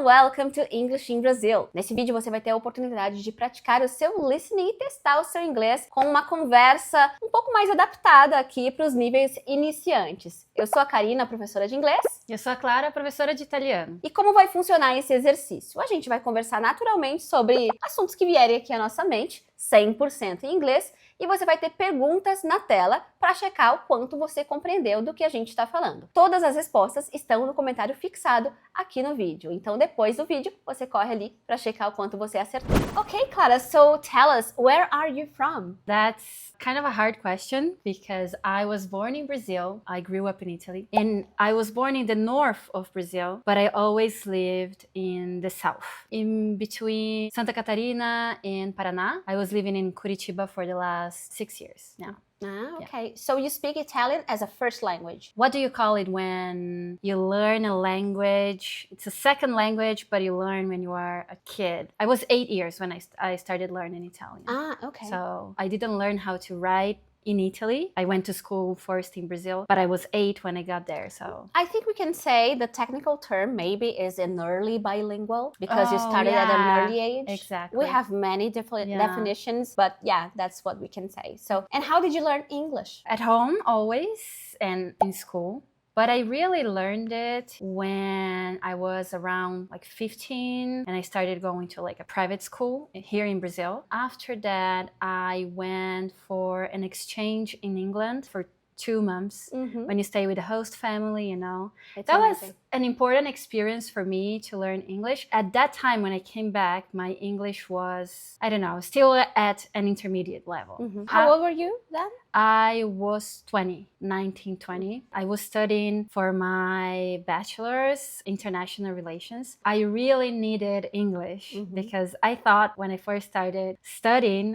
and welcome to English in Brazil. Nesse vídeo você vai ter a oportunidade de praticar o seu listening e testar o seu inglês com uma conversa um pouco mais adaptada aqui para os níveis iniciantes. Eu sou a Carina, professora de inglês. Eu sou a Clara, professora de italiano. E como vai funcionar esse exercício? A gente vai conversar naturalmente sobre assuntos que vierem aqui à nossa mente, 100% em inglês, e você vai ter perguntas na tela para checar o quanto você compreendeu do que a gente está falando. Todas as respostas estão no comentário fixado aqui no vídeo. Então, depois do vídeo, você corre ali para checar o quanto você acertou. Okay, Clara, so tell us, where are you from? That's kind of a hard question because I was born in Brazil. I grew up in Italy. And I was born in the north of Brazil, but I always lived in the south. In between Santa Catarina and Paraná. I was living in Curitiba for the last 6 years now. Ah, okay. Yeah. So you speak Italian as a first language. What do you call it when you learn a language? It's a second language, but you learn when you are a kid. I was 8 years when I started learning Italian. Ah, okay. So I didn't learn how to write in Italy. I went to school first in Brazil, but I was 8 when I got there, so... I think we can say the technical term maybe is an early bilingual because you started at an early age. Exactly. We have many different definitions, but yeah, that's what we can say. So, and how did you learn English? At home, always, and in school. But I really learned it when I was around like 15 and I started going to like a private school here in Brazil. After that, I went for an exchange in England for 2 months. When you stay with a host family, you know. That was an important experience for me to learn English. At that time when I came back, my English was, I don't know, still at an intermediate level. How old were you then? I was 19, 20. I was studying for my bachelor's, international relations. I really needed English because I thought when I first started studying,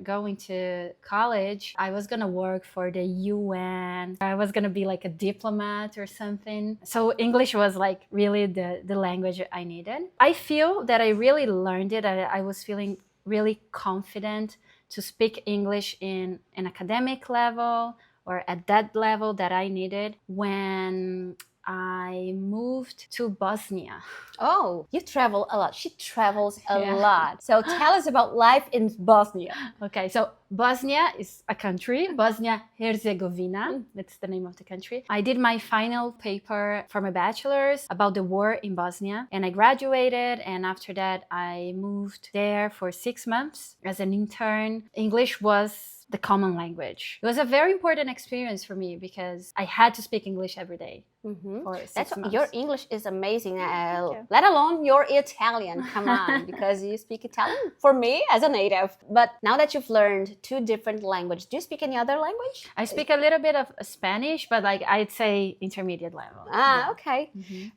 going to college, I was gonna work for the UN. I was gonna be like a diplomat or something. So English was like really the language I needed. I feel that I really learned it. I was feeling really confident to speak English in an academic level or at that level that I needed when I moved to Bosnia. Oh, you travel a lot. She travels a lot. So tell us about life in Bosnia. Okay, so Bosnia is a country, Bosnia-Herzegovina, that's the name of the country. I did my final paper for my bachelor's about the war in Bosnia and I graduated, and after that I moved there for 6 months as an intern. English was the common language. It was a very important experience for me because I had to speak English every day. For 6 months. Your English is amazing, let alone your Italian. Come on, because you speak Italian for me as a native. But now that you've learned 2 different languages, do you speak any other language? I speak a little bit of Spanish, but like I'd say intermediate level. Okay.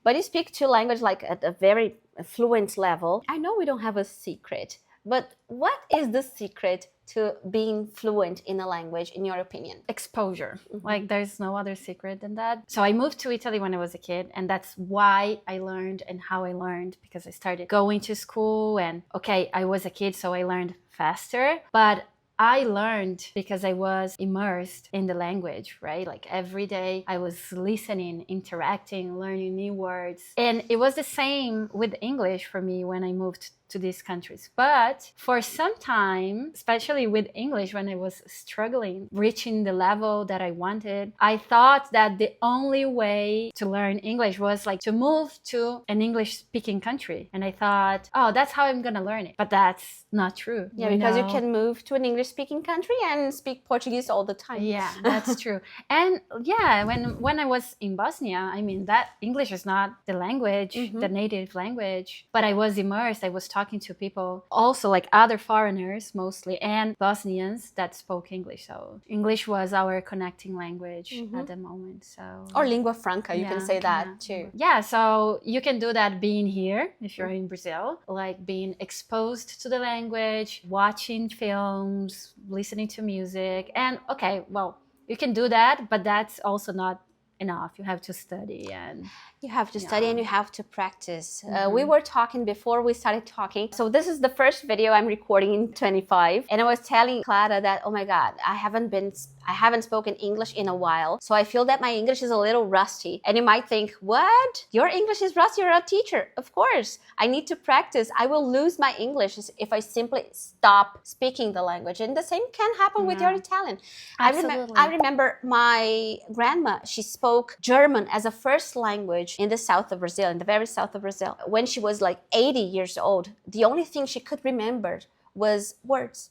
But you speak 2 languages like at a very fluent level. I know we don't have a secret, but what is the secret to being fluent in a language, in your opinion? Exposure. Like there's no other secret than that. So I moved to Italy when I was a kid, and that's why I learned and how I learned, because I started going to school and okay, I was a kid, so I learned faster, but I learned because I was immersed in the language, right? Like every day I was listening, interacting, learning new words. And it was the same with English for me when I moved to these countries. But for some time, especially with English, when I was struggling, reaching the level that I wanted, I thought that the only way to learn English was like to move to an English-speaking country. And I thought, oh, that's how I'm gonna learn it. But that's not true. Yeah, because you can move to an English-speaking country and speak Portuguese all the time. Yeah, that's true. And yeah, when I was in Bosnia, I mean, that English is not the language, the native language, but I was immersed. I was talking to people, also like other foreigners mostly, and Bosnians that spoke English. So English was our connecting language at the moment. So or lingua franca, you can say that too. Yeah, so you can do that being here if you're in Brazil, like being exposed to the language, watching films, listening to music, and okay, well, you can do that, but that's also not enough. You have to study and you have to study and you have to practice. We were talking before we started talking. So this is the first video I'm recording in 25, and I was telling Clara that, oh my God, I haven't been I haven't spoken English in a while, so I feel that my English is a little rusty. And you might think, what? Your English is rusty? You're a teacher. Of course. I need to practice. I will lose my English if I simply stop speaking the language. And the same can happen with your Italian. Absolutely. I remember my grandma, she spoke German as a first language in the south of Brazil, in the very south of Brazil. When she was like 80 years old, the only thing she could remember was words.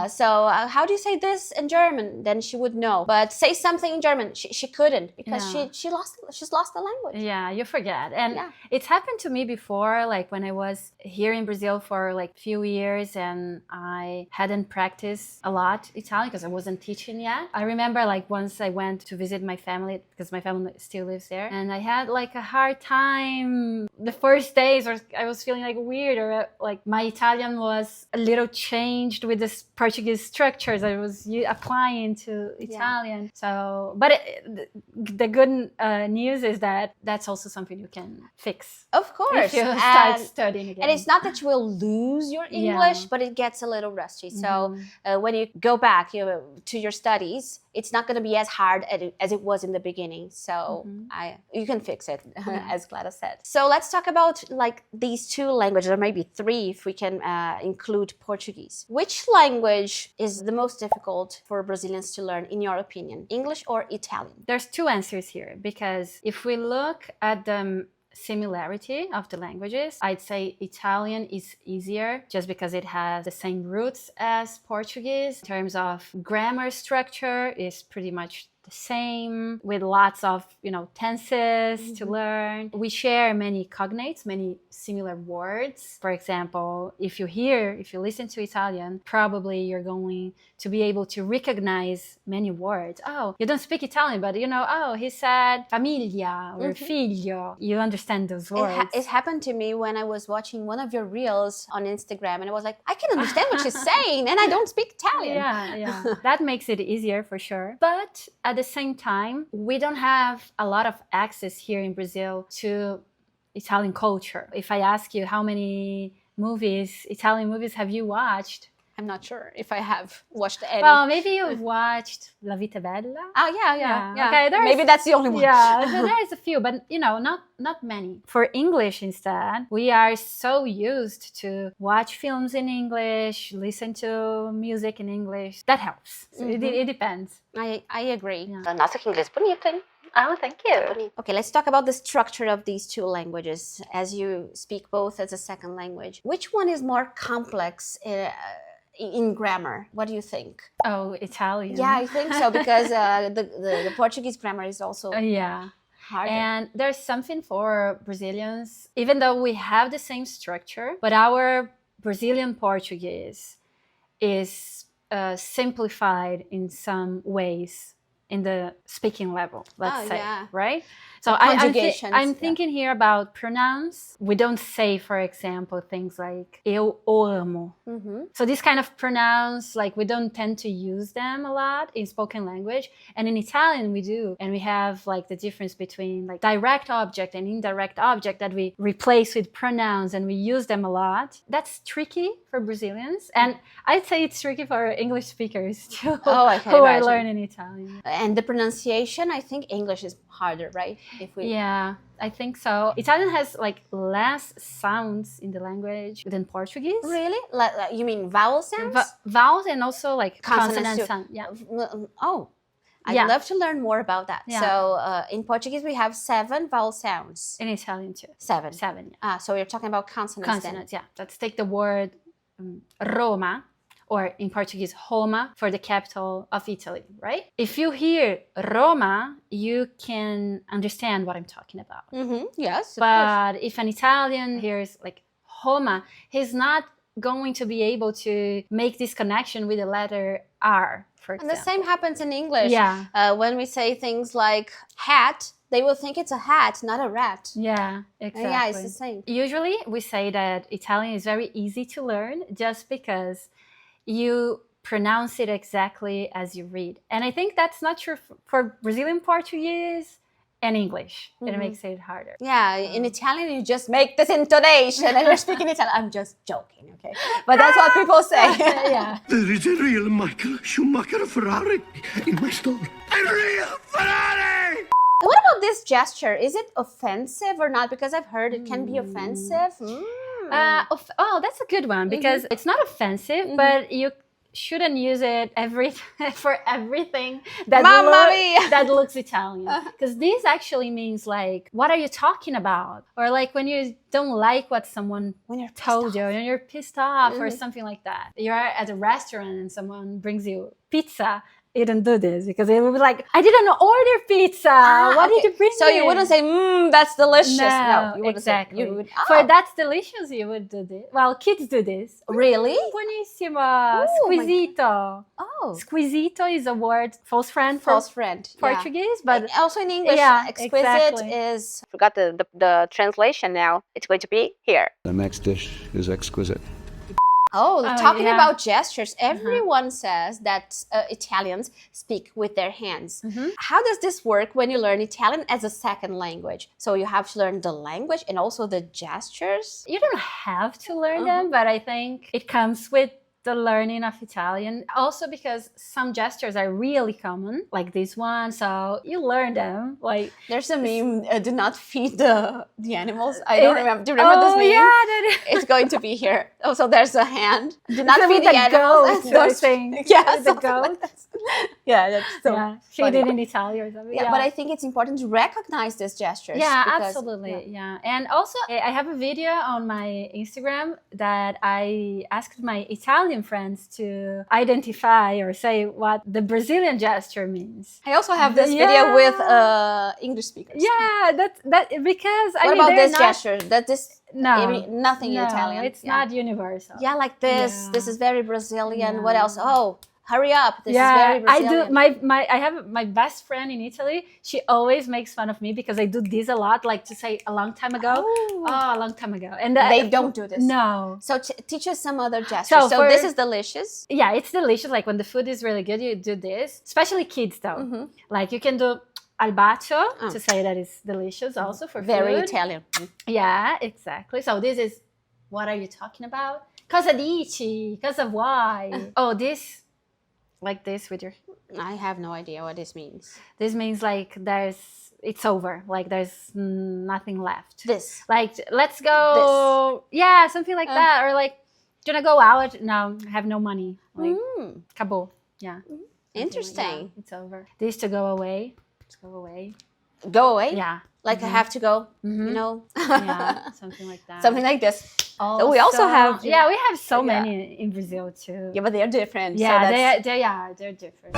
So how do you say this in German? Then she would know. But say something in German, she couldn't, because she's lost the language. Yeah, you forget. And it's happened to me before, like when I was here in Brazil for like a few years and I hadn't practiced a lot Italian because I wasn't teaching yet. I remember like once I went to visit my family because my family still lives there, and I had like a hard time the first days, or I was feeling like weird, or like my Italian was a little changed with this Portuguese structures I was applying to Italian. So, but the good news is that that's also something you can fix. Of course. If you start studying again. And it's not that you will lose your English, but it gets a little rusty. So when you go back to your studies, it's not going to be as hard as it was in the beginning. So you can fix it, as Clara said. So let's talk about like these two languages, or maybe three if we can include Portuguese. Which language is the most difficult for Brazilians to learn, in your opinion? English or Italian? There's two answers here, because if we look at the similarity of the languages, I'd say Italian is easier just because it has the same roots as Portuguese. In terms of grammar structure, is pretty much the same, with lots of tenses to learn. We share many cognates, many similar words. For example, if you listen to Italian, probably you're going to be able to recognize many words. Oh, you don't speak Italian, but he said famiglia or figlio. You understand those words. It happened to me when I was watching one of your reels on Instagram, and I was like, I can understand what she's saying, and I don't speak Italian. Yeah. That makes it easier for sure. But at the same time, we don't have a lot of access here in Brazil to Italian culture. If I ask you how many Italian movies have you watched? I'm not sure if I have watched any. Well, maybe you've watched La Vita Bella. Oh, yeah. Okay, maybe that's the only one. Yeah, there's a few, but not many. For English instead, we are so used to watch films in English, listen to music in English. That helps. So it depends. I agree. Yeah. Nossa, que inglês bonito, hein? Oh, thank you. Okay, let's talk about the structure of these two languages, as you speak both as a second language. Which one is more complex in grammar? What do you think? Oh, Italian. Yeah, I think so, because the Portuguese grammar is also harder. And there's something for Brazilians, even though we have the same structure, but our Brazilian Portuguese is simplified in some ways in the speaking level, let's say, right? So I'm thinking here about pronouns. We don't say, for example, things like eu o amo. So these kind of pronouns, like we don't tend to use them a lot in spoken language. And in Italian we do. And we have like the difference between like direct object and indirect object that we replace with pronouns, and we use them a lot. That's tricky for Brazilians. And I'd say it's tricky for English speakers too, who are learning Italian. And the pronunciation, I think English is harder, right? Yeah, I think so. Italian has like less sounds in the language than Portuguese. Really? You mean vowel sounds? Vowels, and also like consonant sound. Yeah. Oh, I'd love to learn more about that. Yeah. So in Portuguese we have 7 vowel sounds. In Italian too. 7. 7. So you're talking about consonants. Consonants, yeah. Let's take the word Roma, or in Portuguese, Roma, for the capital of Italy, right? If you hear Roma, you can understand what I'm talking about. Yes, but if an Italian hears like Roma, he's not going to be able to make this connection with the letter R, for example. And the same happens in English. Yeah. When we say things like hat, they will think it's a hat, not a rat. Yeah, exactly. Yeah, it's the same. Usually we say that Italian is very easy to learn just because you pronounce it exactly as you read. And I think that's not true for Brazilian Portuguese and English. It makes it harder. Yeah, in Italian, you just make this intonation and you're speaking Italian. I'm just joking, okay? But that's what people say. Yeah. There is a real Michael Schumacher Ferrari in my store. A real Ferrari! What about this gesture? Is it offensive or not? Because I've heard it can be offensive. Oh, that's a good one because it's not offensive, but you shouldn't use it for everything that, that looks Italian. Because this actually means like, what are you talking about? Or like when you don't like what someone told you and you're pissed off or something like that. You're at a restaurant and someone brings you pizza. You don't do this because it would be like, I didn't order pizza. Why did you bring it? So you wouldn't say, that's delicious. No, you wouldn't exactly. Say, you would, For that's delicious, you would do this. Well, kids do this. Really? Buonissimo. Squisito. Squisito is a word, false friend for Portuguese, but also in English, exquisite is, I forgot the translation now. It's going to be here. The next dish is exquisite. Talking about gestures, everyone says that Italians speak with their hands. How does this work when you learn Italian as a second language? So you have to learn the language and also the gestures? You don't have to learn them, but I think it comes with the learning of Italian. Also because some gestures are really common, like this one, so you learn them. Like there's a meme, do not feed the animals. I don't remember. Do you remember this meme? Yeah, it's going to be here. Oh, so there's a hand. Do not feed the animals. Those things. Yeah, the goat. That's so she funny. did in Italian or something. Yeah, but I think it's important to recognize these gestures. Yeah, absolutely. Yeah. And also, I have a video on my Instagram that I asked my Italian friends to identify or say what the Brazilian gesture means. I also have this video with English speakers. Yeah, that because what about this gesture? Nothing in no, Italian. It's not universal. Yeah, like this. Yeah. This is very Brazilian. Yeah. What else? Oh, hurry up. This is very Brazilian. I have my best friend in Italy. She always makes fun of me because I do this a lot, like to say a long time ago. A long time ago. And they don't do this. No. So teach us some other gestures. So this is delicious. Yeah, it's delicious. Like when the food is really good, you do this. Especially kids though. Like you can do al bacio to say that it's delicious also for very food. Italian. Yeah, exactly. So this is, what are you talking about? Cosa dici? Cosa vuoi? This, like this with your... I have no idea what this means. This means like it's over. Like there's nothing left. This. Like, let's go. This. Yeah, something like that. Or like, do you want to go out? No, I have no money. Like, acabou. Yeah. Interesting. Like it's over. This to go away. Let's go away. Go away? Yeah. Like I have to go, you know? Yeah, something like that. Something like this. Also, we also have... Yeah, we have so many in Brazil too. Yeah, but they're different. Yeah, so they're different.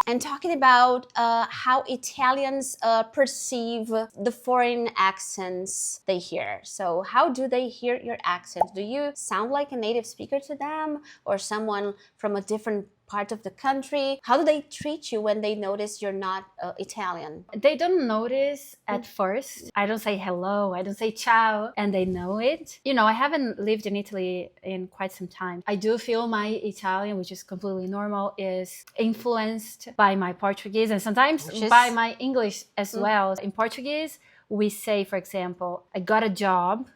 And talking about how Italians perceive the foreign accents they hear. So how do they hear your accent? Do you sound like a native speaker to them or someone from a different part of the country? How do they treat you when they notice you're not Italian? They don't notice at first. I don't say hello, I don't say ciao, and they know it. You know, I haven't lived in Italy in quite some time. I do feel my Italian, which is completely normal, is influenced by my Portuguese and sometimes by my English as well. In Portuguese, we say, for example, I got a job.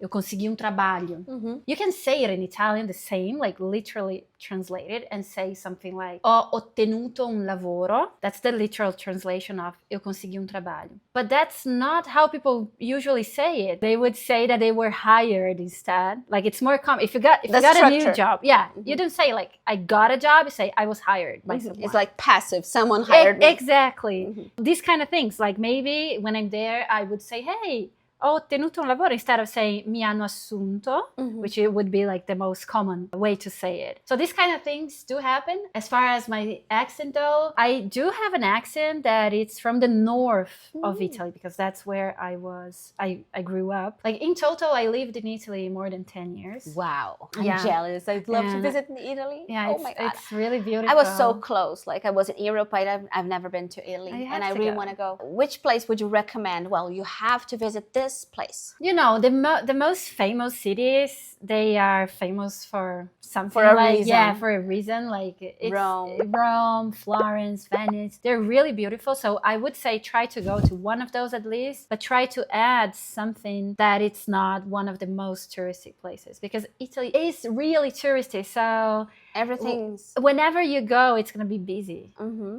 Eu consegui trabalho. You can say it in Italian the same, like literally translated, and say something like ho ottenuto lavoro. That's the literal translation of eu consegui trabalho. But that's not how people usually say it. They would say that they were hired instead. Like it's more common. If you got a new job, you don't say like I got a job. You say I was hired by someone. It's like passive. Someone hired me. Exactly. These kind of things. Like maybe when I'm there, I would say, hey, ho ottenuto un lavoro instead of saying mi hanno assunto, which it would be like the most common way to say it. So these kind of things do happen. As far as my accent though, I do have an accent that it's from the north of Italy because that's where I grew up. Like in total, I lived in Italy more than 10 years. Wow, I'm jealous. I'd love to visit Italy. Yeah, oh my God. It's really beautiful. I was so close. Like I was in Europe, but I've never been to Italy, and I really want to go. Which place would you recommend? Well, you have to visit this place. You know, the most famous cities, they are famous for something. For a like, reason. Yeah, for a reason. Like it's Rome, Florence, Venice. They're really beautiful. So I would say try to go to one of those at least, but try to add something that it's not one of the most touristic places because Italy is really touristy. So everything's... Whenever you go, it's going to be busy.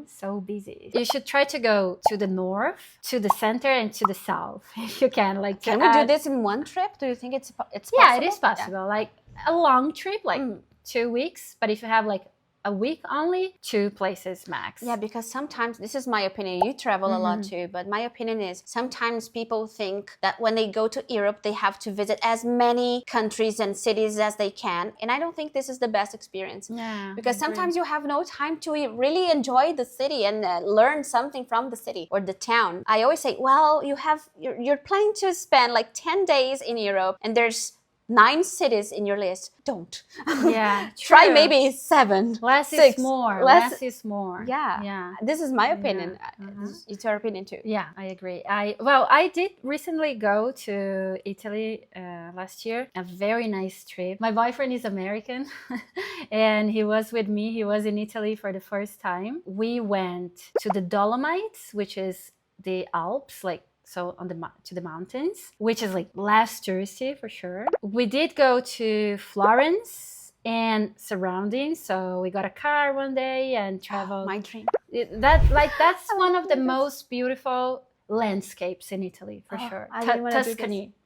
So busy. You should try to go to the north, to the center, and to the south if you can. Like, can we do this in one trip? Do you think it's possible? Yeah, it is possible. Yeah. Like a long trip, like 2 weeks. But if you have like a week only, 2 places max. Yeah, because sometimes, this is my opinion, you travel a lot too, but my opinion is sometimes people think that when they go to Europe, they have to visit as many countries and cities as they can. And I don't think this is the best experience. Yeah, because sometimes you have no time to really enjoy the city and learn something from the city or the town. I always say, well, you're planning to spend like 10 days in Europe and there's 9 cities in your list. Don't. Yeah. Try maybe 7. Less 6. is more. Less is more. Yeah. Yeah. This is my opinion. It's your opinion too. Yeah, I agree. I did recently go to Italy last year. A very nice trip. My boyfriend is American and he was with me. He was in Italy for the first time. We went to the Dolomites, which is the Alps, like so to the mountains, which is like less touristy for sure. We did go to Florence and surroundings, so we got a car one day and traveled. My dream. That's one of the most beautiful landscapes in Italy for sure.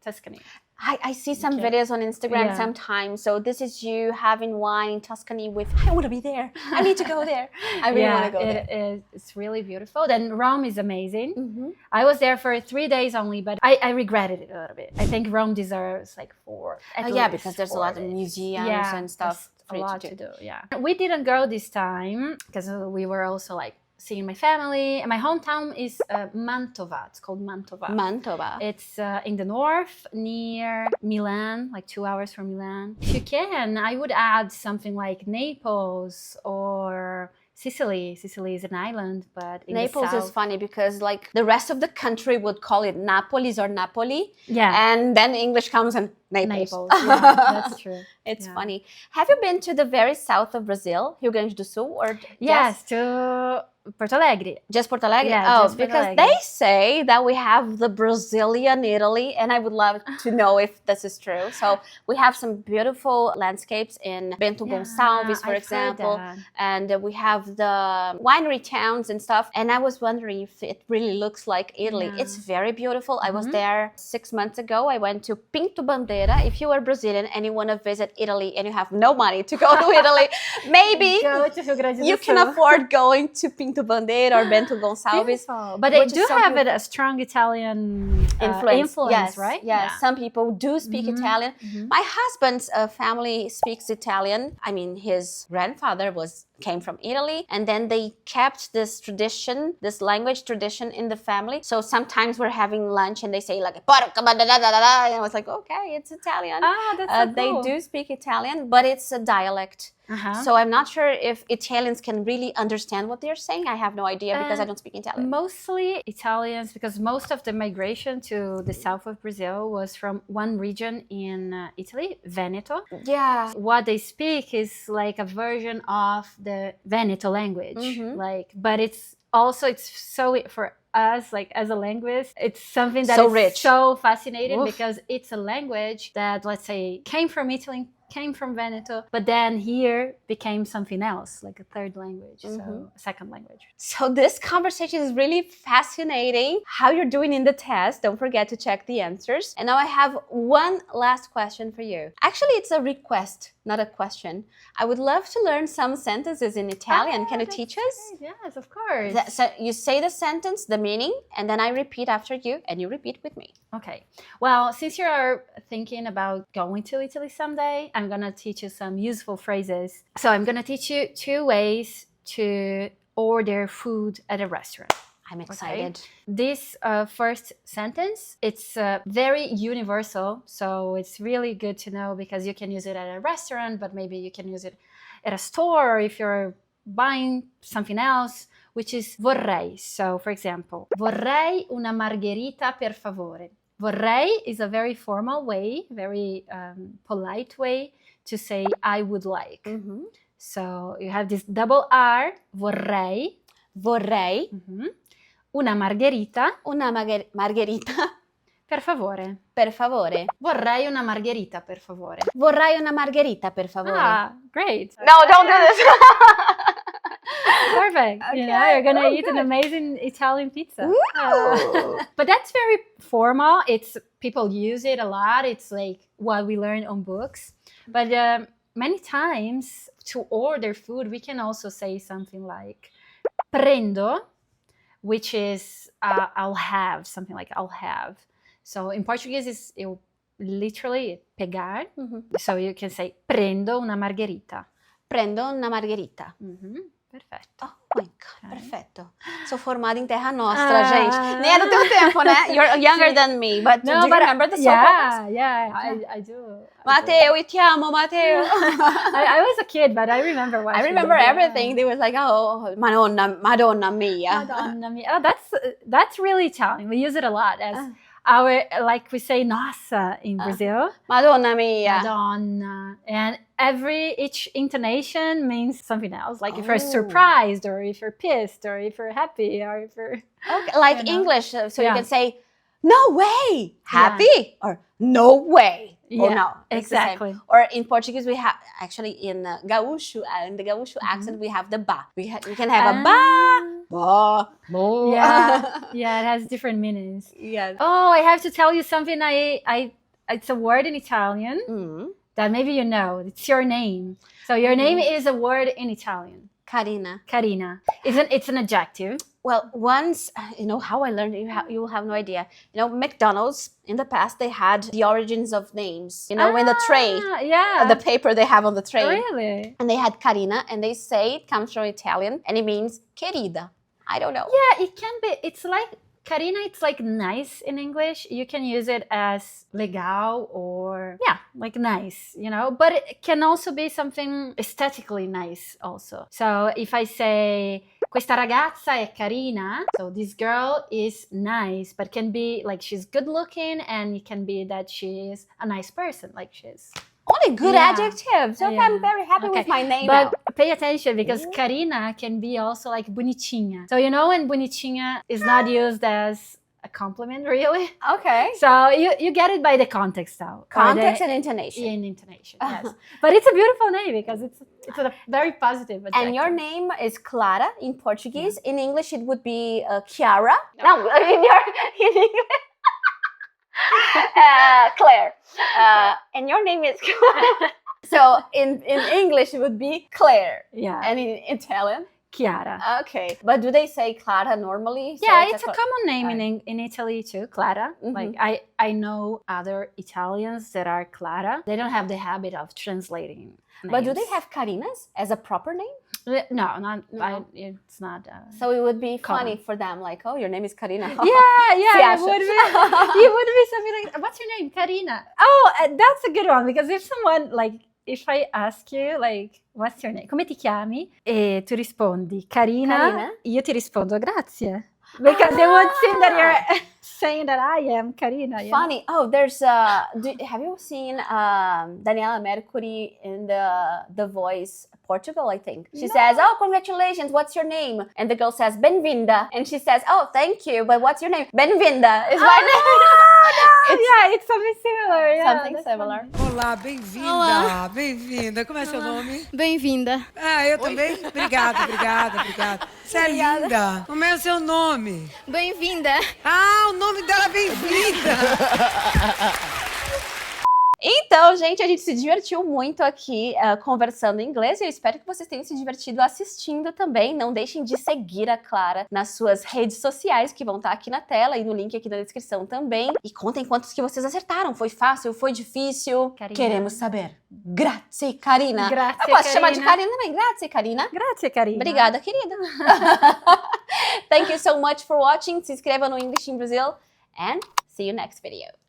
Tuscany. I see some videos on Instagram sometimes. So this is you having wine in Tuscany with, I want to be there. I need to go there. I really want to go there. It's really beautiful. Then Rome is amazing. I was there for 3 days only, but I regretted it a little bit. I think Rome deserves like 4. Because there's a lot of museums and stuff for you to do. Yeah. We didn't go this time because we were also like seeing my family. And my hometown is Mantova. It's called Mantova. Mantova. It's in the north, near Milan, like 2 hours from Milan. If you can, I would add something like Naples or Sicily. Sicily is an island, but in Naples the south. is funny because like the rest of the country would call it Napolis or Napoli. Yeah. And then English comes and Naples. Yeah, that's true. It's funny. Have you been to the very south of Brazil, Rio Grande do Sul? Or yes, to Porto Alegre. Just Porto Alegre? Yeah, just because they say that we have the Brazilian Italy, and I would love to know if this is true. So we have some beautiful landscapes in Bento Gonçalves, for example, and we have the winery towns and stuff. And I was wondering if it really looks like Italy. Yeah. It's very beautiful. I was there 6 months ago. I went to Pinto Bandeira. If you are Brazilian and you want to visit Italy and you have no money to go to Italy, maybe you can afford going to Pinto Bandeira or Bento Gonçalves. Beautiful. But they do have a strong Italian influence, yes, right? Yes, some people do speak Italian. My husband's family speaks Italian. I mean, his grandfather came from Italy, and then they kept this tradition, this language tradition in the family. So sometimes we're having lunch and they say like, and I was like, okay, it's Italian. Ah, that's so cool. They do speak Italian, but it's a dialect. So I'm not sure if Italians can really understand what they're saying. I have no idea because I don't speak Italian. Mostly Italians, because most of the migration to the south of Brazil was from one region in Italy, Veneto. Yeah. What they speak is like a version of the Veneto language. But it's so for us, like as a linguist, it's something that is rich, so fascinating because it's a language that, let's say, came from Italy, came from Veneto, but then here became something else, like a third language, so a second language. So this conversation is really fascinating. How you're doing in the test, don't forget to check the answers. And now I have one last question for you. Actually, it's a request, not a question. I would love to learn some sentences in Italian. Can you teach us? Yes, of course. So you say the sentence, the meaning, and then I repeat after you, and you repeat with me. Okay. Well, since you're thinking about going to Italy someday, I'm going to teach you some useful phrases. So I'm going to teach you 2 ways to order food at a restaurant. I'm excited. Okay? This first sentence, it's very universal. So it's really good to know because you can use it at a restaurant, but maybe you can use it at a store or if you're buying something else, which is vorrei. So for example, vorrei una margherita per favore. Vorrei is a very formal way, very polite way to say I would like. Mm-hmm. So you have this double R, vorrei. Vorrei. Mm-hmm. Una margherita. Una margherita. Per favore. Per favore. Vorrei una margherita, per favore. Vorrei una margherita, per favore. Ah, great. No, don't do this. Perfect. Okay. You know, you're gonna eat good. an amazing Italian pizza. But that's very formal. It's people use it a lot. It's like what we learn on books. But many times to order food, we can also say something like prendo, which is I'll have, something like I'll have. So in Portuguese, it's literally pegar. Mm-hmm. So you can say prendo una margherita. Prendo una margherita. Mm-hmm. Perfetto. Oh my God, Okay. perfetto. Sou formada em terra nostra, gente. Nem é do teu tempo, né? You're younger than me, but do you remember the soap operas? Yeah, I do. Matteo, io ti amo, Matteo. I was a kid, but I remember watching. I remember them. everything. They was like, oh, Madonna mia. Madonna mia. Oh, that's really Italian. We use it a lot as our, like we say nossa in Brazil. Madonna mia. Madonna. And each intonation means something else. Like if you're surprised, or if you're pissed, or if you're happy, or if you're... Okay, like You know? English, so you Yeah. can say, no way, happy, or no way. Yeah, Or no, it's the same. exactly. Or in Portuguese, we have, actually in Gaúcho, in the Gaúcho accent, we have the ba. We can have a ba, bo. Yeah, it has different meanings. Yes. Oh, I have to tell you something. It's a word in Italian Mm. that maybe you know. It's your name. So your name is a word in Italian. Carina. Carina. It's an adjective. Well, once, you know how I learned, you will have no idea. You know, McDonald's, in the past, they had the origins of names. You know, when the tray, Yeah. the paper they have on the tray. Really? And they had Carina, and they say it comes from Italian, and it means querida. I don't know. Yeah, it can be. It's like Carina, it's like nice in English. You can use it as legal or, like nice, you know. But it can also be something aesthetically nice also. So if I say, questa ragazza è carina, so this girl is nice, but can be like she's good looking, and it can be that she is a nice person, like she's... Only good adjectives. So Yeah. I'm very happy Okay. with my name But now. pay attention because Carina can be also like bonitinha. So you know when bonitinha is not used as a compliment, really? Okay. So you get it by the context now. Context and intonation. In intonation, yes. But it's a beautiful name because it's a very positive adjective. And your name is Clara in Portuguese. In English, it would be Chiara. No, in English. Claire. And your name is Clara. So in English, it would be Claire. Yeah. And in Italian? Chiara. Okay. But do they say Clara normally? So Yeah, it's a common name Right. in Italy too, Clara. Mhm. Like I know other Italians that are Clara. They don't have the habit of translating names. But do they have Carinas as a proper name? No, not. No. It's not. So it would be funny Common. for them, like, oh, your name is Carina. Yeah, it Siasha. would be. It would be something like, what's your name, Carina? Oh, that's a good one because if someone like, if I ask you like, what's your name? Come ti chiami? E tu rispondi Carina. Carina? Io ti rispondo grazie. Because they would think that you're saying that I am Carina. you know? Funny. Oh, there's have you seen Daniela Mercury in the Voice Portugal, I think? She says, oh, congratulations, what's your name? And the girl says, Benvinda. And she says, oh, thank you, but what's your name? Benvinda is my name. Yeah, it's something similar. Yeah, Something that's similar. Olá, bem-vinda, Olá. bem-vinda. Como é seu nome? Bem-vinda. Ah, eu também? Obrigada. Você é linda. Como é o seu nome? Bem-vinda. Ah, o nome dela é bem-vinda. Então, gente, a gente se divertiu muito aqui conversando em inglês e eu espero que vocês tenham se divertido assistindo também. Não deixem de seguir a Clara nas suas redes sociais, que vão estar aqui na tela e no link aqui na descrição também. E contem quantos que vocês acertaram. Foi fácil? Foi difícil? Carina. Queremos saber. Grazie, Carina. Grazie, Eu posso chamar de Carina. Carina também. Grazie, Carina. Grazie, Carina. Obrigada, querida. Thank you so much for watching. Se inscreva no English in Brazil and see you next video.